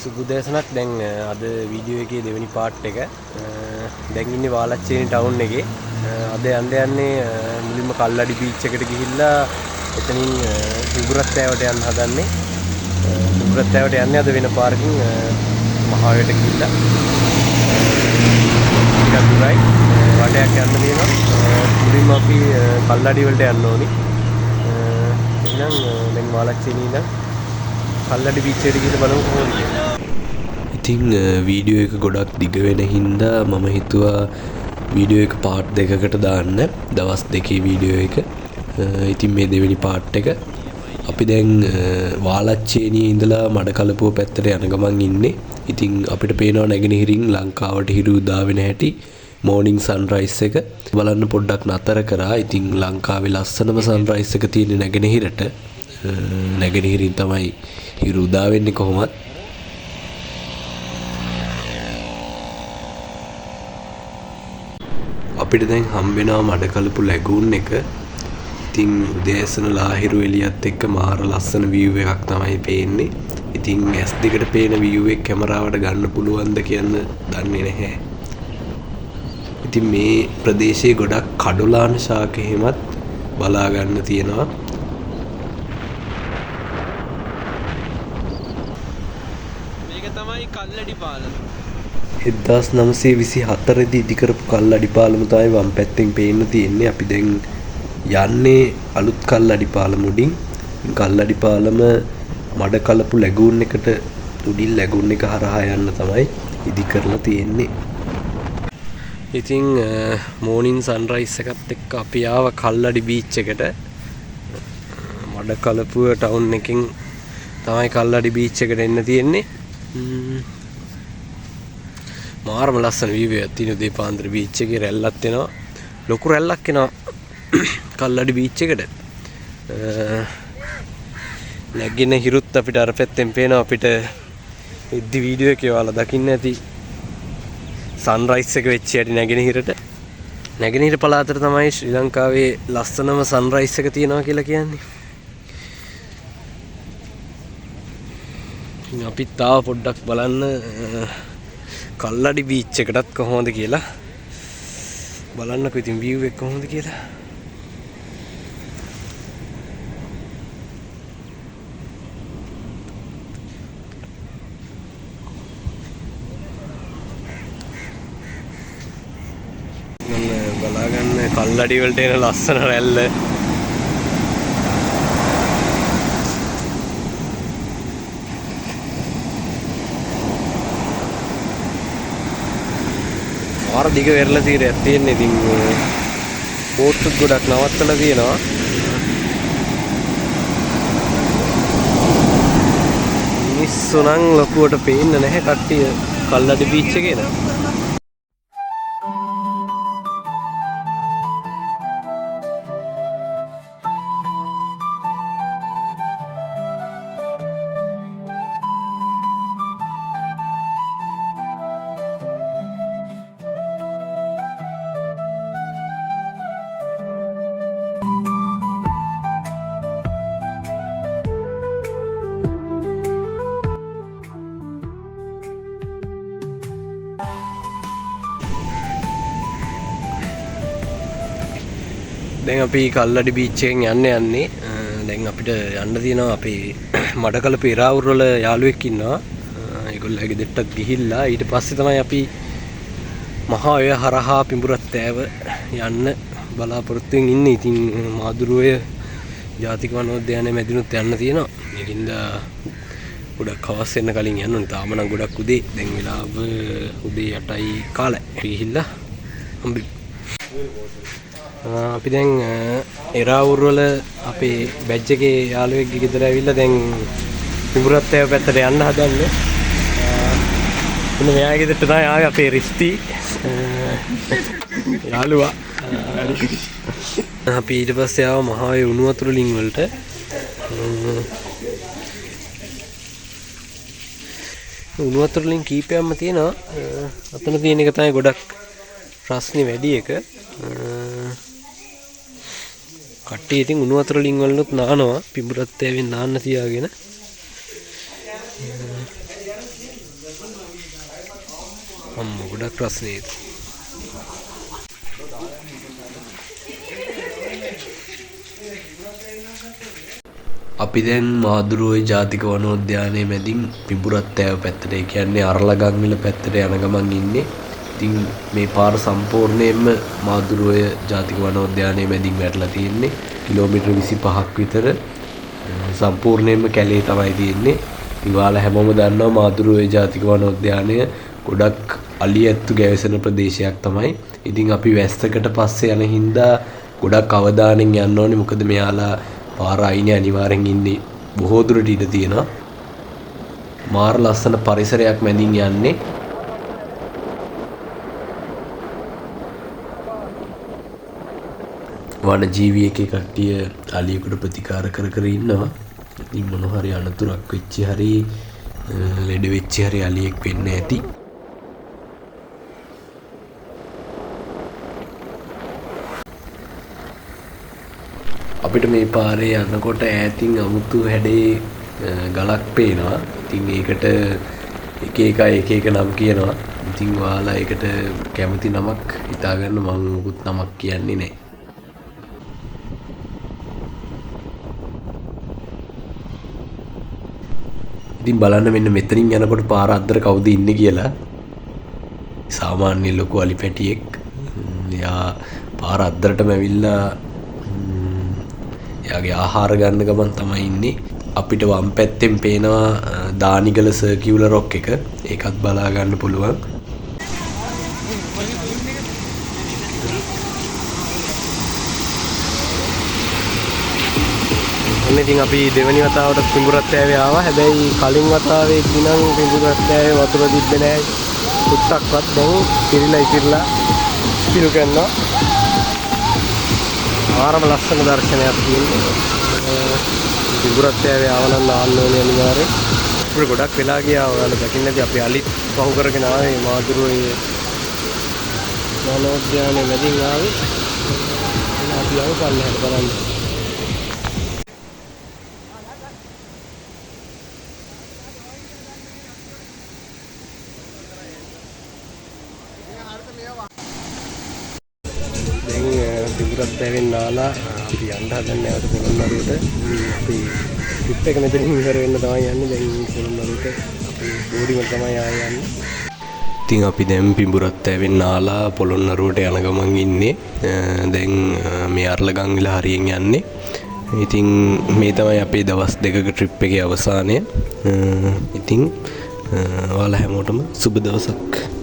සුබුදෑසනක්. දැන් අද වීඩියෝ එකේ දෙවෙනි පාර්ට් එක. දැන් ඉන්නේ වාලච්චේනි ටවුන් එකේ. අද යන්නේ මුලින්ම කල්ලඩි බීච් එකට ගිහිල්ලා එතනින් හිඟුරත්තෑවට යන්න හදන්නේ. හිඟුරත්තෑවට යන්නේ අද වෙන පාරකින් මහාවයට ගිහිල්ලා. ටිකක් දුරයි. වටයක් යන්න තියෙනවා. මුලින්ම අපි කල්ලඩි වලට යන්න ඕනි. එහෙනම් දැන් වාලච්චේනි ඉඳන් කල්ලඩි බීච් එකට ගිහින් බලමු කොහොමද කියලා. ඉතින් වීඩියෝ එක ගොඩක් දිග වෙන හින්දා මම හිතුවා වීඩියෝ එක පාර්ට් දෙකකට දාන්න. දවස් දෙකේ වීඩියෝ එක. ඉතින් මේ දෙවෙනි පාර්ට් එක අපි දැන් වාලච්චේනියේ ඉඳලා මඩකලපුව පැත්තට යන ගමන් ඉන්නේ. ඉතින් අපිට පේනවා නැගෙනහිරින් ලංකාවට හිරු උදා වෙන හැටි මෝර්නිං සන්රයිස් එක බලන්න පොඩ්ඩක් නතර කරා. ඉතින් ලංකාවේ ලස්සනම සන්රයිස් එක තියෙන්නේ නැගෙනහිරට. නැගෙනහිරින් තමයි හිරු උදා වෙන්නේ කොහොමත්. අපිට දැන් හම්බෙනවා මඩකලපු ලැගූන් එක. ඉතින් උදෑසන ලාහිරු එළියත් එක්ක මාර ලස්සන view එකක් තමයි පේන්නේ. ඉතින් S2 කට පේන view එක කැමරාවට ගන්න පුළුවන්ද කියන්න දන්නේ නැහැ. ඉතින් මේ ප්‍රදේශයේ ගොඩක් කඩොලාන ශාක එහෙමත් බලා ගන්න තියෙනවා. මේක තමයි කල්ලඩි පාලම. 1924 දී ඉදි කරපු කල්ලඩි පාලම තමයි වම් පැත්තෙන් පේන්න තියෙන්නේ. අපි දැන් යන්නේ අලුත් කල්ලඩි පාලම උඩින්. කල්ලඩි පාලම මඩකලපු ලැගූන් එකට උඩින් ලැගූන් එක හරහා යන්න තමයි ඉදි කරලා තියෙන්නේ. ඉතින් මෝර්නින් සන්රයිස් එකත් එක්ක අපි ආව කල්ලඩි බීච් එකට. මඩකලපුව ටවුන් එකෙන් තමයි කල්ලඩි බීච් එකට එන්න තියෙන්නේ. මාරම ලස්සන view එකක් තියෙන උදේ පාන්දර බීච් එකේ රැල්ලක් එනවා. ලොකු රැල්ලක් එනවා කල්ලඩි බීච් එකට. නැගින හිරුත් අපිට අර පැත්තෙන් පේනවා. අපිට ඉද්දි වීඩියෝ එකේ ඔයාලා දකින්න ඇති සන්රයිස් එක වෙච්ච හැටි නැගෙනහිරට. නැගෙනහිර පළාතට තමයි ශ්‍රී ලංකාවේ ලස්සනම සන්රයිස් එක තියෙනවා කියලා කියන්නේ. අපිත් ආව පොඩ්ඩක් බලන්න කල්ලඩි බීච් එකටත් කොහොමද කියලා බලන්නකෝ. ඉතින් view එක කොහොමද කියලා. බලාගන්න කල්ලඩි වලට එන ලස්සන රැල්ල. මාර දිග වෙරළ තීරයක් තියෙන්නේ. ඉතින් බෝට් ගොඩක් නවත්තලා තියෙනවා. මිනිස්සු නම් ලොකුවට පේන්නේ නැහැ කට්ටිය කල්ලඩි බීච් එකේ නේ. දැන් අපි කල්ලඩි බීච් එකෙන් යන්නේ. දැන් අපිට යන්න තියෙනවා අපේ මඩකලපු ඉරාවුර වල යාළුවෙක් ඉන්නවා. ඒගොල්ලෝගේ දෙට්ටක් ගිහිල්ලා ඊට පස්සේ තමයි අපි මහා ඔය හරහා පිඹුරත්තෑව යන්න බලාපොරොත්තුෙන් ඉන්නේ. ඉතින් මාදුරුවය ජාතික වනෝද්‍යානයේ මැදිනුත් යන්න තියෙනවා. ඒකින්ද ගොඩක් හවස් වෙන්න කලින් යන්න ඕනේ. තාම නම් ගොඩක් උදේ. දැන් වෙලාව උදේ 8යි කාලයි. ගිහිල්ලා හම්බෙ. අපි දැන් එරාවුර වල අපේ බැජ් එකේ යාළුවෙක්ගේ ගෙදර ඇවිල්ලා දැන් පිඹුරත්තෑව පැත්තට යන්න හදන්නේ. මෙයා ගෙදරට තමයි ආවේ අපේ රිස්ටි යාළුවා. අපි ඊට පස්සේ ආව මහාවේ උණු වතුර ලිං වලට. උණු වතුර ලිං කීපයක්ම තියෙනවා. අතන තියෙන එක තමයි ගොඩක් ප්‍රශ්නේ වැඩි එක. කට්ටිය ඉතින් උණු වතුර ලිං වලනුත් නානවා පිඹුරත්තෑවෙන් නාන්න තියාගෙන. ගොඩක් රස්නේ. අපි දැන් මාදුරුවේ ජාතික වනෝද්‍යානයේ මැදින් පිඹුරත්තෑව පැත්තට, ඒ කියන්නේ අරලගංවිල පැත්තට යන ගමන් ඉන්නේ. ඉතින් මේ පාර සම්පූර්ණයෙන්ම මාදුරුවේ ජාතික වනෝද්‍යානයේ මැදින් වැටලා තියෙන්නේ. කිලෝමීටර් 25ක් විතර සම්පූර්ණයෙන්ම කැලේ තමයි තියෙන්නේ. ඉතින් ඔයාලා හැමෝම දන්නවා මාදුරුවේ ජාතික වනෝද්‍යානය ගොඩක් අලි ඇත්තු ගැවසෙන ප්‍රදේශයක් තමයි. ඉතින් අපි වැස්සකට පස්සේ යන හින්දා ගොඩක් අවධානයෙන් යන්න ඕනේ. මොකද මෙයාලා පාර අයිනේ අනිවාර්යෙන් ඉන්නේ බොහෝ දුරට ඉඳ තියෙනවා. මාර ලස්සන පරිසරයක් මැදින් යන්නේ. වන ජීවියෙක් කට්ටිය අලියෙකුට ප්‍රතිකාර කර කර ඉන්නවා. ඉතින් මොන හරි අනතුරක් වෙච්ච හරි ලෙඩ වෙච්ච හරි අලියෙක් වෙන්න ඇති. අපිට මේ පාරේ යනකොට ඈතින් අමුතු හැඩේ ගලක් පේනවා. ඉතින් ඒකට එක එක නම් කියනවා. ඉතින් ඔයාලා ඒකට කැමති නමක් හිතාගන්න. මම මොකුත් නමක් කියන්නේ නැහැ. ඉතින් බලන්න මෙන්න මෙතනින් යනකොට පාර අද්දර කවුද ඉන්නේ කියලා. සාමාන්‍ය ලොකු අලි පැටියෙක්. එයා පාර අද්දරටම ඇවිල්ලා එයාගේ ආහාර ගන්න ගමන් තමයි ඉන්නේ. අපිට වම් පැත්තෙන් පේනවා දානිගල සර්කියුලර් රොක් එක. ඒකත් බලා ගන්න පුළුවන්. ඉතින් අපි දෙවනි වතාවට පිඹුරත්තෑවේ ආවා. හැබැයි කලින් වතාවේ ගිනම් පිඹුරත්තෑවේ වතුර තිබ්බේ නැහැ. පුත්තක්වත් දැන් පිරීලා ඉතිරලා පිරු කරනවා. ආරම ලස්සන දර්ශනයක් තියෙනවා. පිඹුරත්තෑවේ ආවනම් ආන්න ඕනේ අනිවාර්යෙන්. අපිට ගොඩක් වෙලා ගියා. ඔයාලා දකින්න ඇති අපි අලිත් පහු කරගෙන ආවේ මාදුරුවේ වනෝද්‍යානයේ මැදින් ආවේ. අපි ආව පල්ලෙහාට බලන්න. පිඹුරත්තෑවෙන් නාලා අපි යන්න හදන්නේ නැවත පොළොන්නරුවට. අපි ට්‍රිප් එක මෙතනින් ඉවර වෙන්න තමයි යන්නේ. දැන් පොළොන්නරුවට අපි බෝඩින් වල තමයි ආයෙ යන්නේ. ඉතින් අපි දැන් පිඹුරත්තෑවෙන් නාලා පොළොන්නරුවට යන ගමන් ඉන්නේ. දැන් මේ අරලගංවිල හරියෙන් යන්නේ. ඉතින් මේ තමයි අපේ දවස් දෙකක ට්‍රිප් එකේ අවසානය. ඉතින් ඔයාලා හැමෝටම සුබ දවසක්.